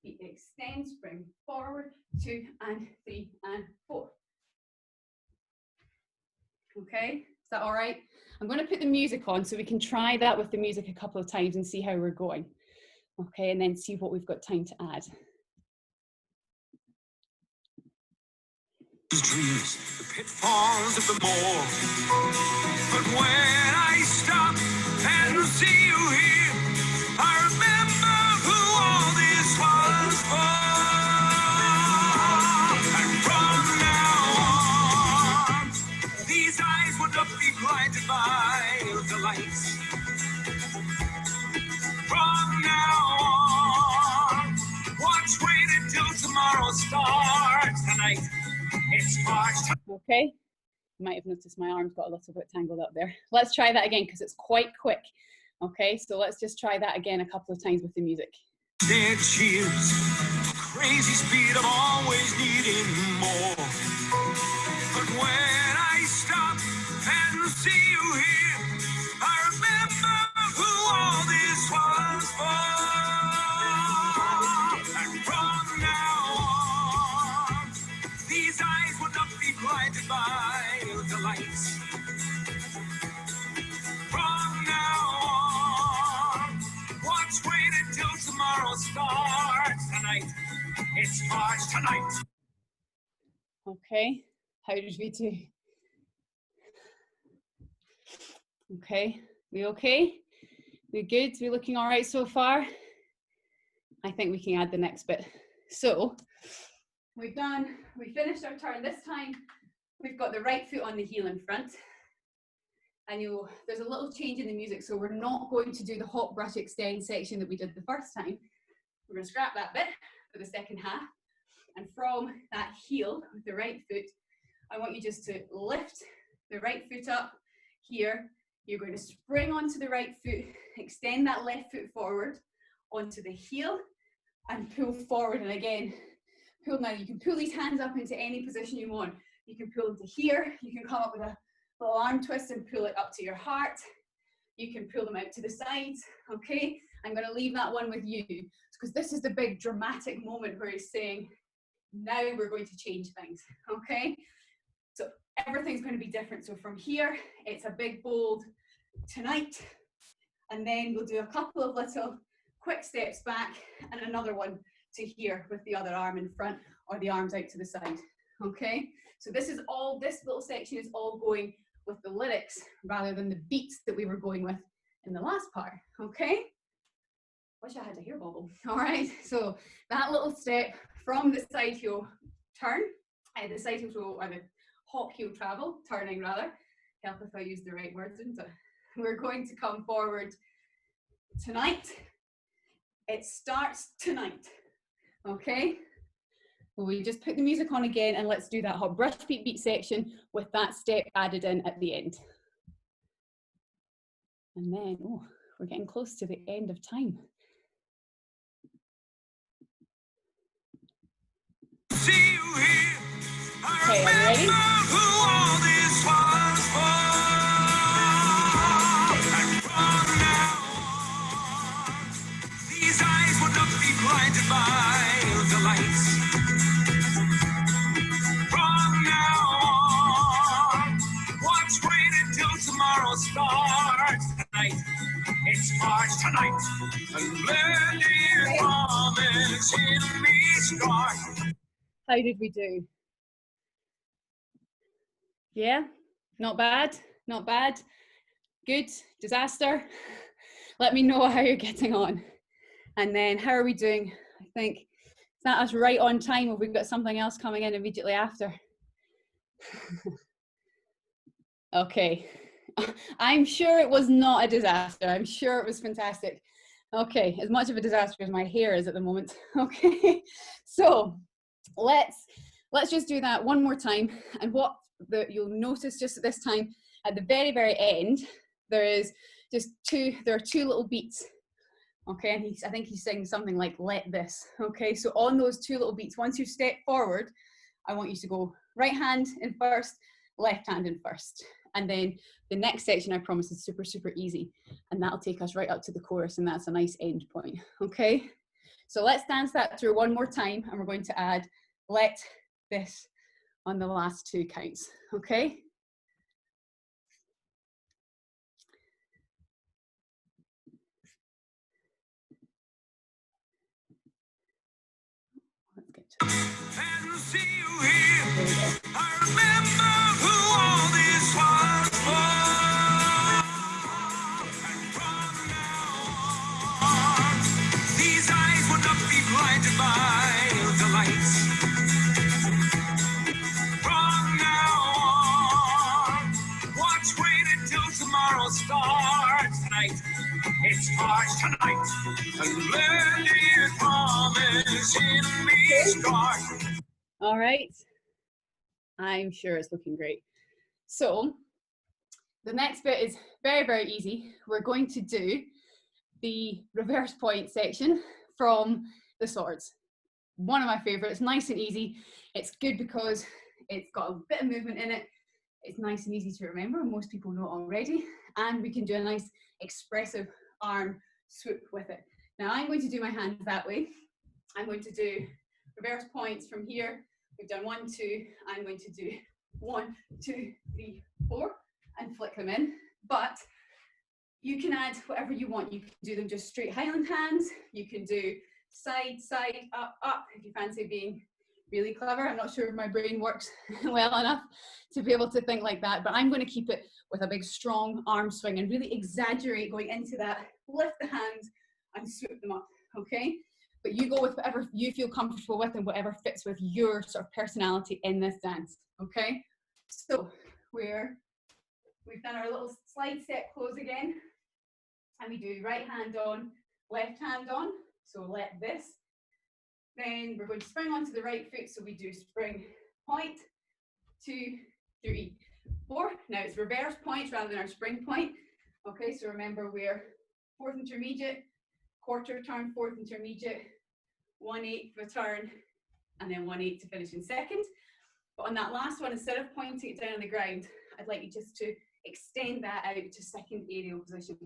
extend, spring forward, 2 and 3 and 4. Okay, is that all right? I'm going to put the music on so we can try that with the music a couple of times and see how we're going. Okay, and then see what we've got time to add. Dreams, the pitfalls of the moor. But when I stop and see you here, I remember who all this was for. And from now on, these eyes will not be blinded by the lights. From now on, watch, wait until tomorrow starts tonight. Okay, you might have noticed my arms got a little bit tangled up there. Let's try that again because it's quite quick. Okay, so let's just try that again a couple of times with the music. Dead cheers, crazy speed of always needing more. But when I stop and see you here, I remember who all this was for. And from now on, these eyes will not be blinded by the lights. From now on, watch, wait until tomorrow starts tonight. It starts tonight. Okay, how did we do? Okay, we okay? We good? We looking all right so far? I think we can add the next bit. So, we finished our turn. This time, we've got the right foot on the heel in front. And there's a little change in the music, so we're not going to do the hop, brush, extend section that we did the first time. We're going to scrap that bit for the second half. And from that heel with the right foot, I want you just to lift the right foot up here. You're going to spring onto the right foot, extend that left foot forward onto the heel and pull forward. And again, pull now. You can pull these hands up into any position you want. You can pull into here. You can come up with a little arm twist and pull it up to your heart. You can pull them out to the sides, okay? I'm gonna leave that one with you because this is the big dramatic moment where he's saying, now we're going to change things, okay? So everything's gonna be different. So from here, it's a big, bold tonight. And then we'll do a couple of little quick steps back and another one to here with the other arm in front or the arms out to the side. Okay, so this little section is all going with the lyrics rather than the beats that we were going with in the last part. Okay, wish I had a hair bobble. All right, so that little step from the side heel turn, the side heel throw, or the hop heel travel, turning rather, help if I use the right words, isn't it? We're going to come forward tonight. It starts tonight. Okay, we just put the music on again and let's do that hop brush beat section with that step added in at the end. And then, oh, we're getting close to the end of time. See you here. Okay, are you ready? Who all this was for. And from now on, these eyes will not be blinded by the lights. From now on, watch, wait until tomorrow starts tonight. It starts tonight. And let it promise in me start. How did we do? Yeah, not bad, not bad. Good, disaster. Let me know how you're getting on. And then how are we doing? I think, is that us right on time, or we've got something else coming in immediately after? Okay, I'm sure it was not a disaster. I'm sure it was fantastic. Okay, as much of a disaster as my hair is at the moment. Okay, so let's just do that one more time. And what you'll notice just at this time, at the very, very end, there are two little beats. Okay, and I think he's saying something like, let this. Okay, so on those two little beats, once you step forward, I want you to go right hand in first, left hand in first. And then the next section, I promise, is super, super easy. And that'll take us right up to the chorus, and that's a nice end point. Okay, so let's dance that through one more time, and we're going to add let this on the last two counts. Okay. Let's get to it. And see you here. I remember who all this was for. And from now on, these eyes will not be blinded by the lights. From now on, watch, wait until tomorrow starts tonight. It starts tonight. And let it promise in me start. All right. I'm sure it's looking great. So the next bit is very, very easy. We're going to do the reverse point section from the swords. One of my favorites, nice and easy. It's good because it's got a bit of movement in it. It's nice and easy to remember. Most people know it already. And we can do a nice expressive arm swoop with it. Now I'm going to do my hands that way. I'm going to do reverse points from here. We've done 1, 2. I'm going to do 1, 2, 3, 4 and flick them in. But you can add whatever you want. You can do them just straight Highland hands. You can do side, side, up, up, if you fancy being really clever. I'm not sure if my brain works well enough to be able to think like that, but I'm going to keep it with a big strong arm swing and really exaggerate going into that. Lift the hands and swoop them up, okay? But you go with whatever you feel comfortable with and whatever fits with your sort of personality in this dance, okay? So we've done our little slide step close again, and we do right hand on, left hand on, so let this. Then we're going to spring onto the right foot, so we do spring point, 2, 3, 4. Now it's reverse points rather than our spring point. Okay, so remember we're 4th intermediate, quarter turn, 4th intermediate, 1/8 of a turn, and then 1/8 to finish in second. But on that last one, instead of pointing it down on the ground, I'd like you just to extend that out to second aerial position.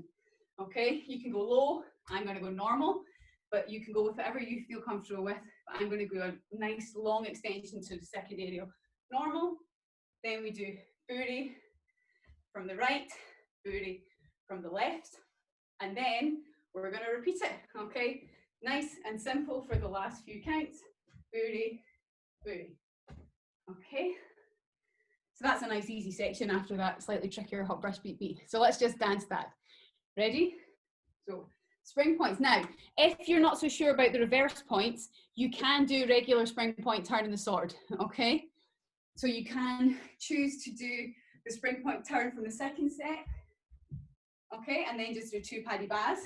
Okay, you can go low, I'm going to go normal, but you can go with whatever you feel comfortable with. But I'm going to go a nice long extension to the second aerial. Normal, then we do booty from the right, booty from the left, and then we're going to repeat it, okay? Nice and simple for the last few counts. Booty, booty. Okay? So that's a nice easy section after that slightly trickier hop brush beat beat. So let's just dance that. Ready? So spring points. Now, if you're not so sure about the reverse points, you can do regular spring point turn in the sword, okay? So you can choose to do the spring point turn from the second step, okay? And then just do 2 paddy bas,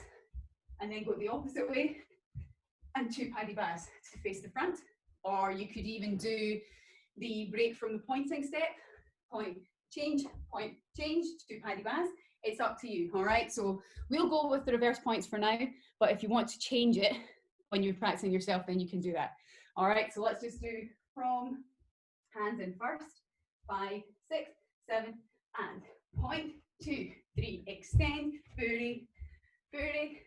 and then go the opposite way, and 2 paddy bas to face the front. Or you could even do the break from the pointing step, point, change, 2 paddy bas. It's up to you, all right? So we'll go with the reverse points for now, but if you want to change it when you're practicing yourself, then you can do that. All right, so let's just do from hands in first, 5, 6, 7, and point, 2, 3, extend, booty, booty,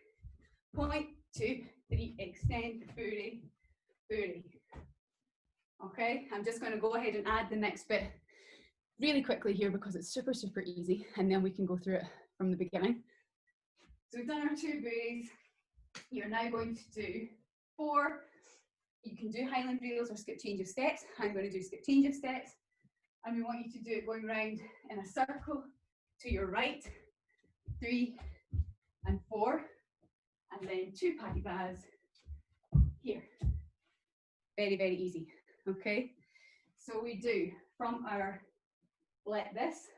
point, 2, 3, extend, booty, booty. Okay, I'm just going to go ahead and add the next bit really quickly here because it's super, super easy, and then we can go through it from the beginning. So we've done our 2 booties. You're now going to do 4. You can do Highland reels or skip change of steps. I'm going to do skip change of steps, and we want you to do it going round in a circle to your right, 3 and 4, and then 2 paddy bas here. Very, very easy. Okay, so we do from our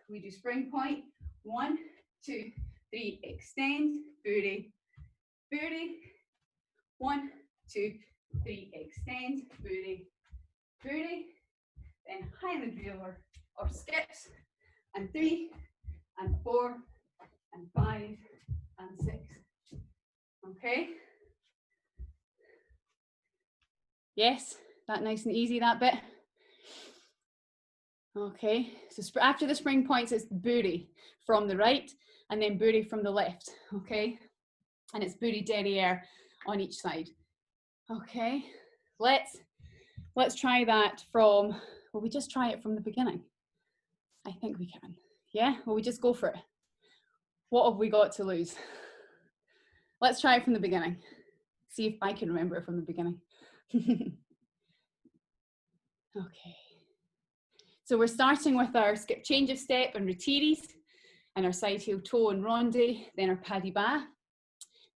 we do spring point, 1, 2, 3, extend, booty, booty, 1, 2, 3, extend, booty, booty, then Highland reel or skips, and 3 and 4 and 5 and 6. Okay? Yes, that nice and easy, that bit. Okay, so after the spring points, it's booty from the right and then booty from the left, okay? And it's booty derriere on each side. Okay, let's try that from, will we just try it from the beginning? I think we can. Yeah, will we just go for it? What have we got to lose? Let's try it from the beginning. See if I can remember it from the beginning. Okay. So we're starting with our skip change of step and retiris, and our side heel toe and ronde, then our paddy ba.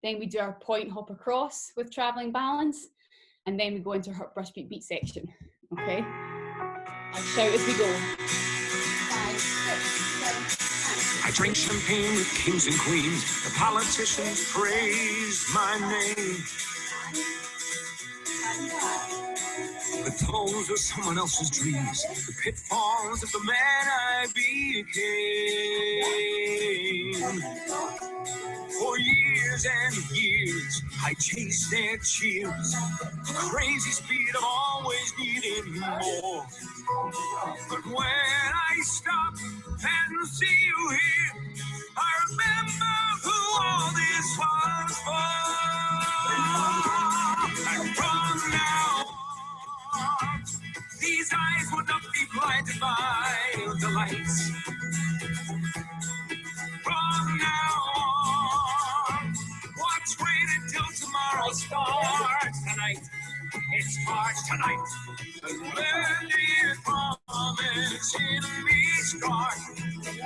Then we do our point hop across with traveling balance, and then we go into our hop brush beat beat section. Okay? I'll shout as we go. 5, 6, 7, I drink champagne with kings and queens. The politicians praise my name. But those are someone else's dreams. The pitfalls of the man I became. For years and years, I chased their cheers. The crazy speed of always needing more. But when I stop and see you here, I remember who all this was for. And from now on, these eyes will not be blinded by the lights. From now on, watch, wait until tomorrow starts tonight. It starts tonight. The land is promising me start.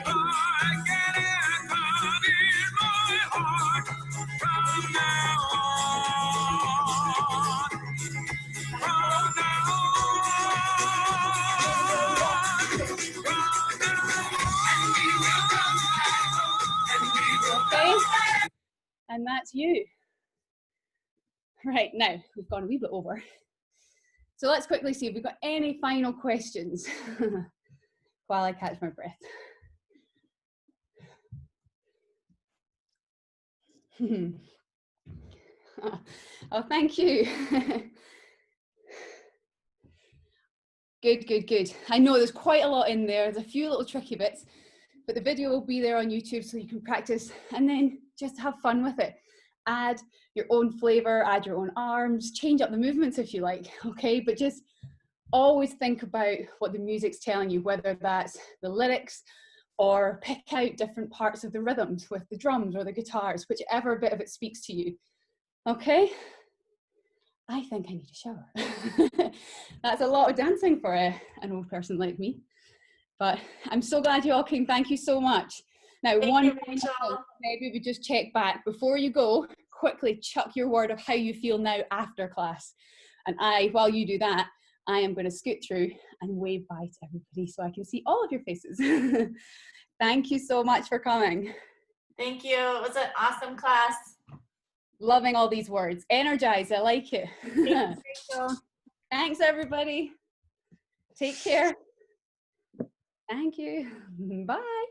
I get it out in my heart. From now on. From now on. Okay, and that's you. Right, now we've gone a wee bit over. So let's quickly see if we've got any final questions while I catch my breath. Oh, thank you. Good, good, good. I know there's quite a lot in there. There's a few little tricky bits, but the video will be there on YouTube so you can practice and then just have fun with it. Add your own flavor, add your own arms, change up the movements if you like, okay? But just always think about what the music's telling you, whether that's the lyrics or pick out different parts of the rhythms with the drums or the guitars, whichever bit of it speaks to you. Okay? I think I need a shower. That's a lot of dancing for an old person like me. But I'm so glad you all came. Thank you so much. Now, Thank one you, more Rachel. thing, maybe we just check back. Before you go, quickly chuck your word of how you feel now after class. And while you do that, I am going to scoot through and wave bye to everybody so I can see all of your faces. Thank you so much for coming. Thank you. It was an awesome class. Loving all these words. Energized, I like it. Thanks, Rachel. Thanks, everybody. Take care. Thank you. Bye.